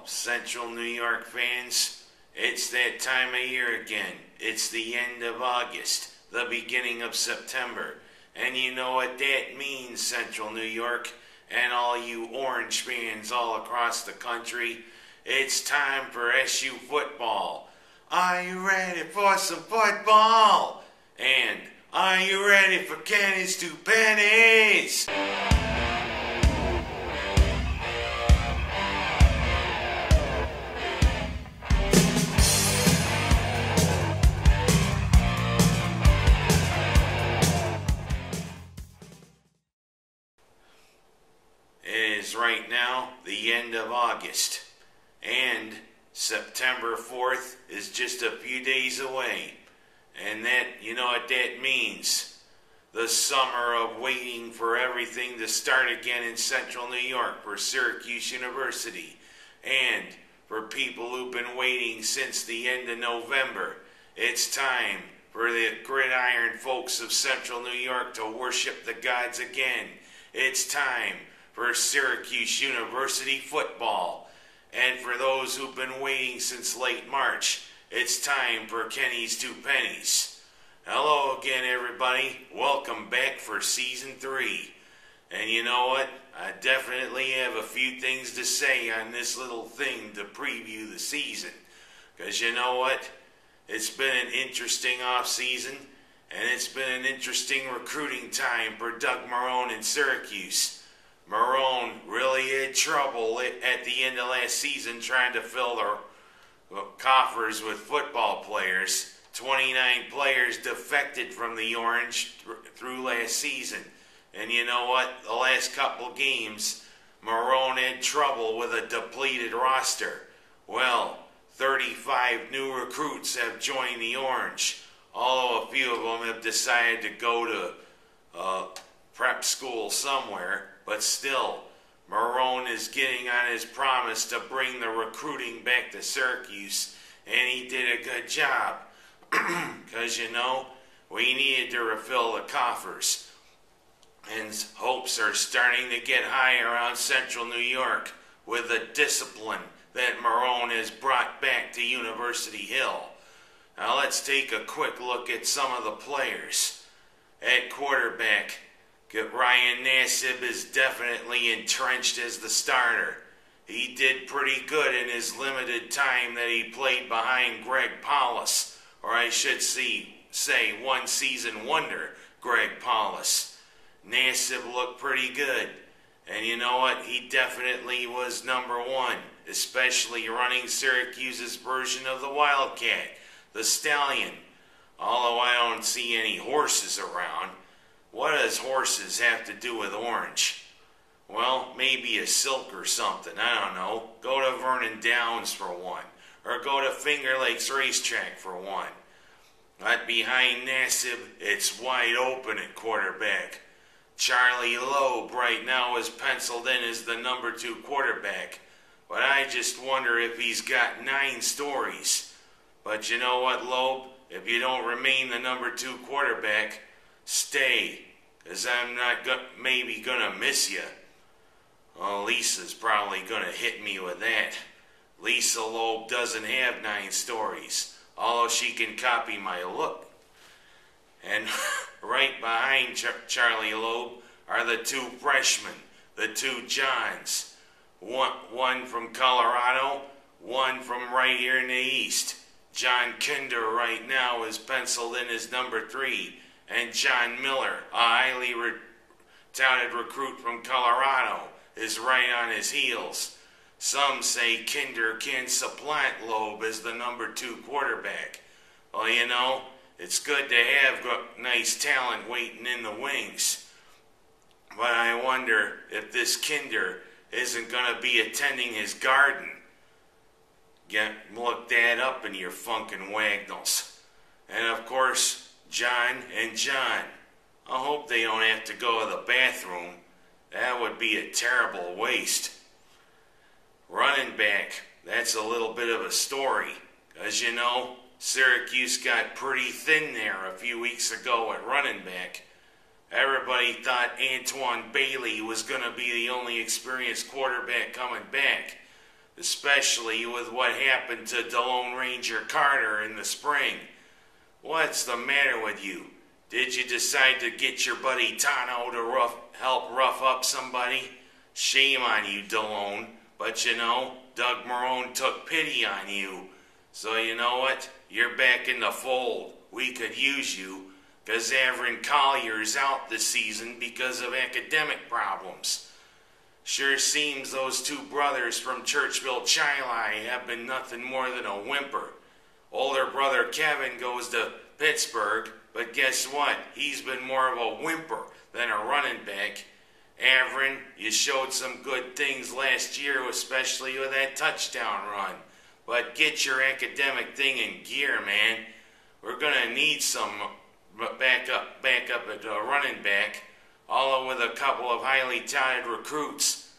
Central New York fans, it's that time of year again. It's the end of August, the beginning of September. And you know what that means, Central New York, and all you Orange fans all across the country. It's time for SU football. Are you ready for some football? And are you ready for Pennies to Pennies? It is right now the end of August, and September 4th is just a few days away. And that, you know what that means. The summer of waiting for everything to start again in Central New York for Syracuse University. And for people who've been waiting since the end of November, it's time for the gridiron folks of Central New York to worship the gods again. It's time for Syracuse University football. And for those who've been waiting since late March, it's time for Pennies to Pennies. Hello again, everybody. Welcome back for Season 3. And you know what? I definitely have a few things to say on this little thing to preview the season. Because you know what? It's been an interesting off-season, and it's been an interesting recruiting time for Doug Marrone in Syracuse. Marrone really had trouble at the end of last season trying to fill their coffers with football players. 29 players defected from the Orange through last season. And you know what? The last couple games, Marrone had trouble with a depleted roster. Well, 35 new recruits have joined the Orange, although a few of them have decided to go to prep school somewhere. But still, Marrone is getting on his promise to bring the recruiting back to Syracuse, and he did a good job. Because, you know, we needed to refill the coffers. And hopes are starting to get high around Central New York with the discipline that Marrone has brought back to University Hill. Now let's take a quick look at some of the players. At quarterback, Ryan Nassib is definitely entrenched as the starter. He did pretty good in his limited time that he played behind Greg Paulus, or I should say one season wonder, Greg Paulus. Nassib looked pretty good, and you know what? He definitely was number one, especially running Syracuse's version of the Wildcat, the Stallion. Although I don't see any horses around. What does horses have to do with Orange? Well, maybe a silk or something, I don't know. Go to Vernon Downs for one, or go to Finger Lakes Racetrack for one. But behind Nassib, it's wide open at quarterback. Charlie Loeb right now is penciled in as the number 2 quarterback, but I just wonder if he's got 9 stories. But you know what, Loeb? If you don't remain the number 2 quarterback, stay, because I'm not maybe gonna miss you. Well, Lisa's probably gonna hit me with that. Lisa Loeb doesn't have 9 stories, although she can copy my look. And right behind Charlie Loeb are the 2 freshmen, the 2 Johns. One from Colorado, one from right here in the East. John Kinder right now is penciled in as number 3. And John Miller, a highly touted recruit from Colorado, is right on his heels. Some say Kinder can supplant Loeb as the number 2 quarterback. Well, you know, it's good to have nice talent waiting in the wings. But I wonder if this Kinder isn't going to be attending his garden. Look that up in your funkin' wagnalls. And of course, John and John. I hope they don't have to go to the bathroom. That would be a terrible waste. Running back, that's a little bit of a story. As you know, Syracuse got pretty thin there a few weeks ago at running back. Everybody thought Antoine Bailey was going to be the only experienced quarterback coming back. especially with what happened to DeLone Ranger Carter in the spring. What's the matter with you? Did you decide to get your buddy Tano to help rough up somebody? Shame on you, DeLone. But you know, Doug Marrone took pity on you. So you know what? You're back in the fold. We could use you, because Avron Collier's out this season because of academic problems. Sure seems those two brothers from Churchville Chili have been nothing more than a whimper. Older brother Kevin goes to Pittsburgh, but guess what? He's been more of a whimper than a running back. Avron, you showed some good things last year, especially with that touchdown run. But get your academic thing in gear, man. We're going to need some backup at running back, all with a couple of highly talented recruits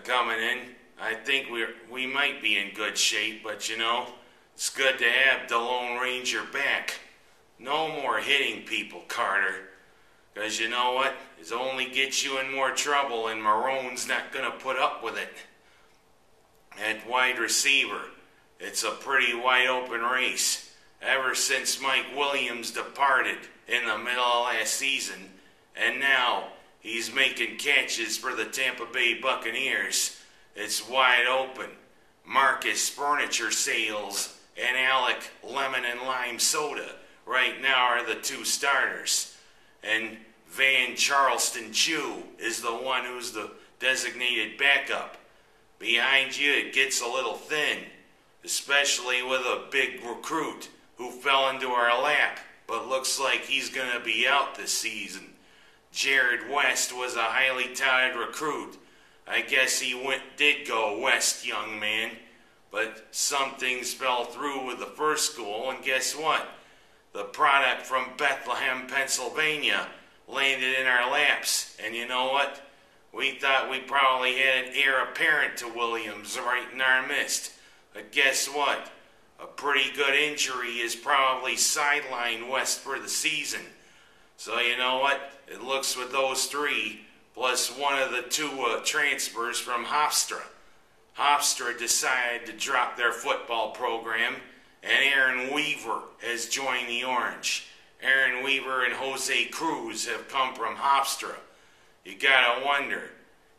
coming in. I think we might be in good shape, but you know, it's good to have the Lone Ranger back. No more hitting people, Carter. Because you know what? It only gets you in more trouble, and Marrone's not going to put up with it. At wide receiver, it's a pretty wide open race. Ever since Mike Williams departed in the middle of last season, and now he's making catches for the Tampa Bay Buccaneers, it's wide open. Marcus Furniture Sales and Alec Lemon and Lime Soda right now are the two starters. And Van Charleston Chew is the one who's the designated backup. Behind you it gets a little thin, especially with a big recruit who fell into our lap, but looks like he's going to be out this season. Jared West was a highly touted recruit. I guess he did go west, young man, but some things fell through with the first school, and guess what? The product from Bethlehem, Pennsylvania landed in our laps, and you know what? We thought we probably had an heir apparent to Williams right in our midst, but guess what? A pretty good injury is probably sidelined West for the season. So you know what? It looks with those three, plus one of the two transfers from Hofstra. Hofstra decided to drop their football program, and Aaron Weaver has joined the Orange. Aaron Weaver and Jose Cruz have come from Hofstra. You gotta wonder,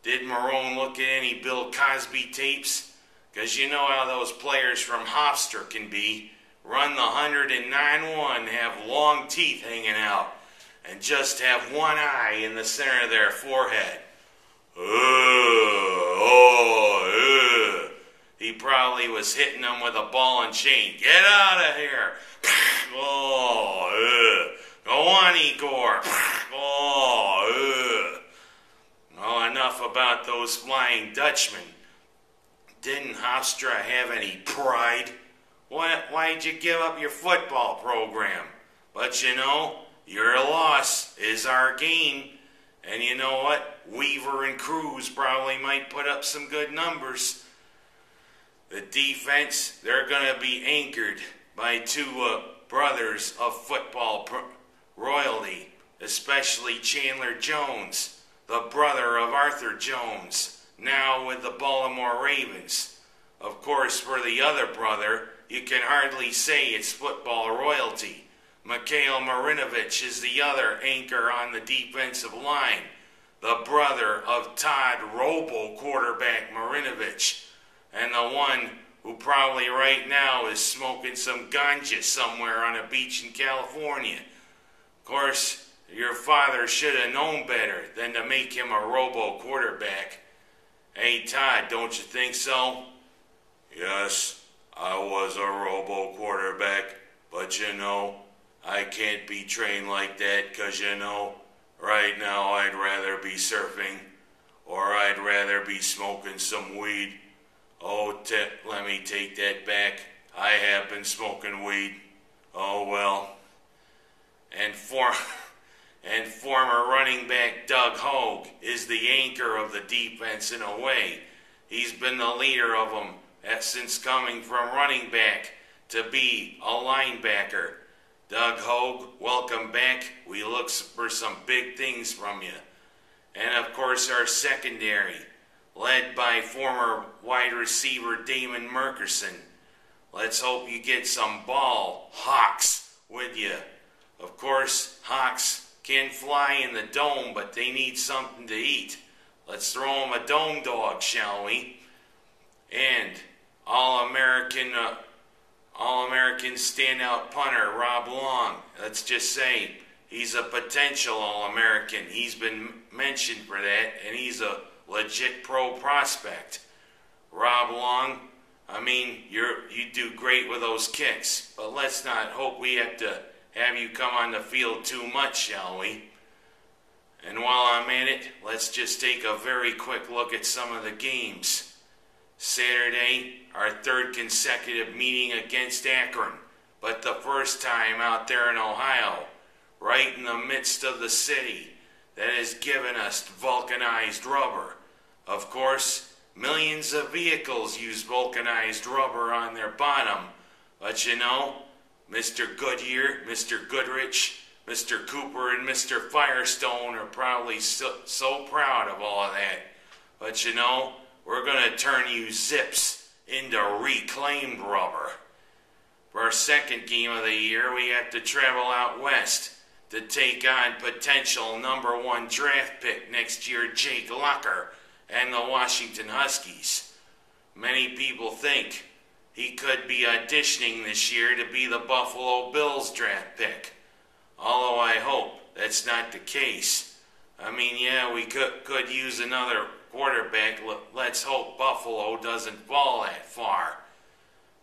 did Marrone look at any Bill Cosby tapes? Because you know how those players from Hofstra can be. Run the 109-1, have long teeth hanging out, and just have one eye in the center of their forehead. He probably was hitting them with a ball and chain. Get out of here. Go on, Igor. Oh, enough about those Flying Dutchmen. Didn't Hofstra have any pride? Why'd you give up your football program? But you know, your loss is our gain. And you know what? Weaver and Cruz probably might put up some good numbers. The defense, they're going to be anchored by two brothers of football royalty, especially Chandler Jones, the brother of Arthur Jones, now with the Baltimore Ravens. Of course, for the other brother, you can hardly say it's football royalty. Mikhail Marinovich is the other anchor on the defensive line, the brother of Todd Robo quarterback Marinovich, and the one who probably right now is smoking some ganja somewhere on a beach in California. Of course, your father should have known better than to make him a robo quarterback. Hey, Todd, don't you think so? Yes, I was a robo quarterback, but you know, I can't be trained like that because you know, right now I'd rather be surfing or I'd rather be smoking some weed. Oh, let me take that back. I have been smoking weed. Oh, well. And former running back Doug Hogue is the anchor of the defense in a way. He's been the leader of them since coming from running back to be a linebacker. Doug Hogue, welcome back. We look for some big things from you. And of course our secondary, led by former wide receiver Damon Merkerson. Let's hope you get some ball, Hawks, with you. Of course, Hawks can fly in the dome, but they need something to eat. Let's throw them a dome dog, shall we? And All-American standout punter Rob Long. Let's just say he's a potential All-American. He's been mentioned for that, and he's a legit pro prospect. Rob Long, I mean, you do great with those kicks, but let's not hope we have to have you come on the field too much, shall we? And while I'm at it, let's just take a very quick look at some of the games. Saturday, our third consecutive meeting against Akron, but the first time out there in Ohio, right in the midst of the city that has given us vulcanized rubber. Of course, millions of vehicles use vulcanized rubber on their bottom, but you know, Mr. Goodyear, Mr. Goodrich, Mr. Cooper, and Mr. Firestone are probably so proud of all of that. But you know, we're going to turn you zips into reclaimed rubber. For our second game of the year, we have to travel out west to take on potential #1 draft pick next year, Jake Locker, and the Washington Huskies. Many people think he could be auditioning this year to be the Buffalo Bills draft pick. Although I hope that's not the case. I mean, yeah, we could use another quarterback. Let's hope Buffalo doesn't fall that far.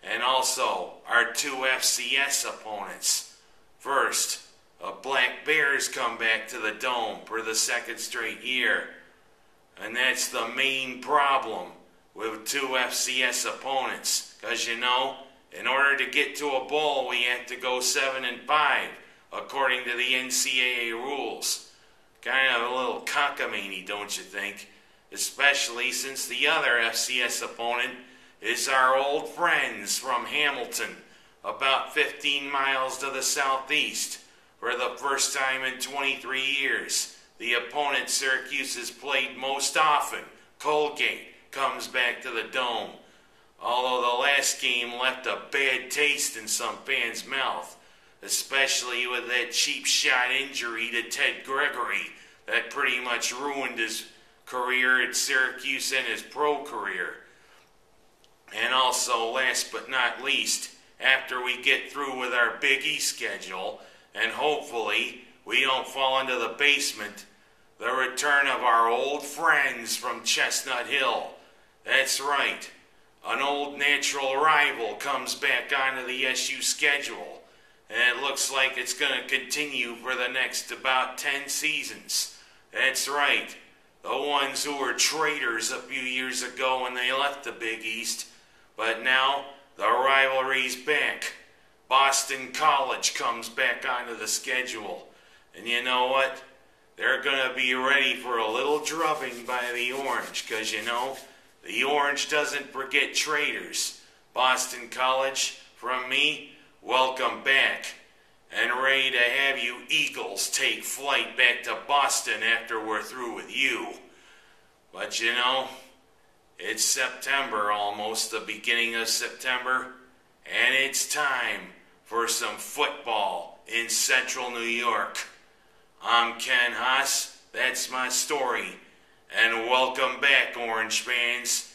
And also, our two FCS opponents. First, the Black Bears come back to the Dome for the second straight year. And that's the main problem with two FCS opponents. Because, you know, in order to get to a bowl, we have to go 7-5, according to the NCAA rules. Kind of a little cockamamie, don't you think? Especially since the other FCS opponent is our old friends from Hamilton, about 15 miles to the southeast. For the first time in 23 years, the opponent Syracuse has played most often, Colgate, comes back to the Dome. Although the last game left a bad taste in some fans' mouth, especially with that cheap shot injury to Ted Gregory that pretty much ruined his career at Syracuse and his pro career. And also, last but not least, after we get through with our Big East schedule, and hopefully we don't fall into the basement, the return of our old friends from Chestnut Hill. That's right, an old natural rival comes back onto the SU schedule, and it looks like it's going to continue for the next about 10 seasons. That's right, the ones who were traitors a few years ago when they left the Big East, but now the rivalry's back. Boston College comes back onto the schedule. And you know what? They're going to be ready for a little drubbing by the Orange, because you know, the Orange doesn't forget traitors. Boston College, from me, welcome back. And ready to have you Eagles take flight back to Boston after we're through with you. But you know, it's September almost, the beginning of September, and it's time for some football in Central New York. I'm Ken Haas, that's my story, and welcome back, Orange fans.